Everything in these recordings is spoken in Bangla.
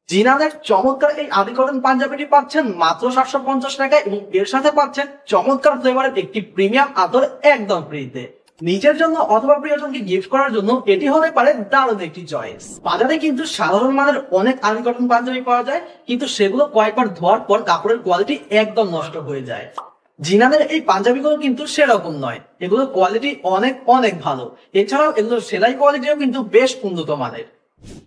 জিনাদের চমৎকার এই আদি কটন পাঞ্জাবিটি পাচ্ছেন মাত্র 750 টাকায় এবং এর সাথে পাচ্ছেন চমৎকার ফ্লেভারের একটি প্রিমিয়াম আতর একদম ফ্রিতে। নিজের জন্য অথবা প্রিয়জনকে গিফট করার জন্য এটি হতে পারে দারুণ একটি চয়েস। বাজারে কিন্তু সাধারণ মানের অনেক আদি কটন পাঞ্জাবি পাওয়া যায়, কিন্তু সেগুলো কয়েকবার ধোয়ার পর কাপড়ের কোয়ালিটি একদম নষ্ট হয়ে যায়। জিনাদের এই পাঞ্জাবিগুলো কিন্তু সেরকম নয়, এগুলোর কোয়ালিটি অনেক অনেক ভালো। এছাড়াও এগুলোর সেলাই কোয়ালিটিও কিন্তু বেশ উন্নত মানের।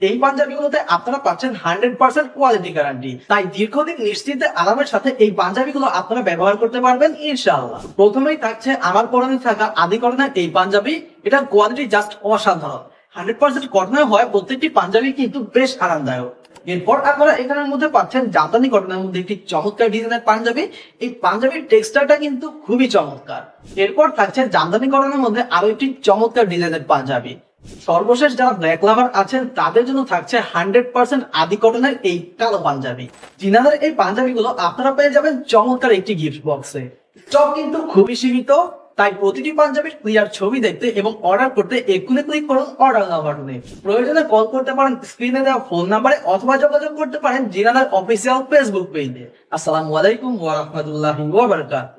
এই পাঞ্জাবিগুলোতে আপনারা পাচ্ছেন 100% কোয়ালিটি গ্যারান্টি, তাই দীর্ঘদিন নিশ্চিন্তে আরামের সাথে এই পাঞ্জাবিগুলো আপনারা ব্যবহার করতে পারবেন ইনশাআল্লাহ। প্রথমেই থাকছে আমার পরনে থাকা আদি কটনের এই পাঞ্জাবি। এটার কোয়ালিটি জাস্ট অসাধারণ। 100% কটনের হয় প্রত্যেকটি পাঞ্জাবি কিন্তু বেশ আরামদায়ক। এরপর আপনারা এখানের মধ্যে পাচ্ছেন জামদানি কটনের মধ্যে একটি চমৎকার ডিজাইনের পাঞ্জাবি। এই পাঞ্জাবির টেক্সচারটা কিন্তু খুবই চমৎকার। এরপর থাকছে জামদানি কটনের মধ্যে আরো একটি চমৎকার ডিজাইনের পাঞ্জাবি। সর্বশেষ যারা ব্ল্যাক লাভার আছেন তাদের জন্য থাকছে 100% আদি কটনের এই কালো পাঞ্জাবি। জিনাদের এই পাঞ্জাবিগুলো আপনারা পেয়ে যাবেন চমৎকার একটি গিফট বক্সে। স্টক কিন্তু খুবই সীমিত, তাই প্রতিটি পাঞ্জাবির ক্লিয়ার ছবি দেখতে এবং অর্ডার করতে এক্ষুনি ক্লিক করুন অর্ডার নাও বাটনে। প্রয়োজনে কল করতে পারেন স্ক্রিনে দেওয়া ফোন নাম্বারে অথবা যোগাযোগ করতে পারেন জিনাদের অফিসিয়াল ফেসবুক পেজে। আসসালামু আলাইকুম ওয়া রাহমাতুল্লাহি ওয়া বারাকাতুহু।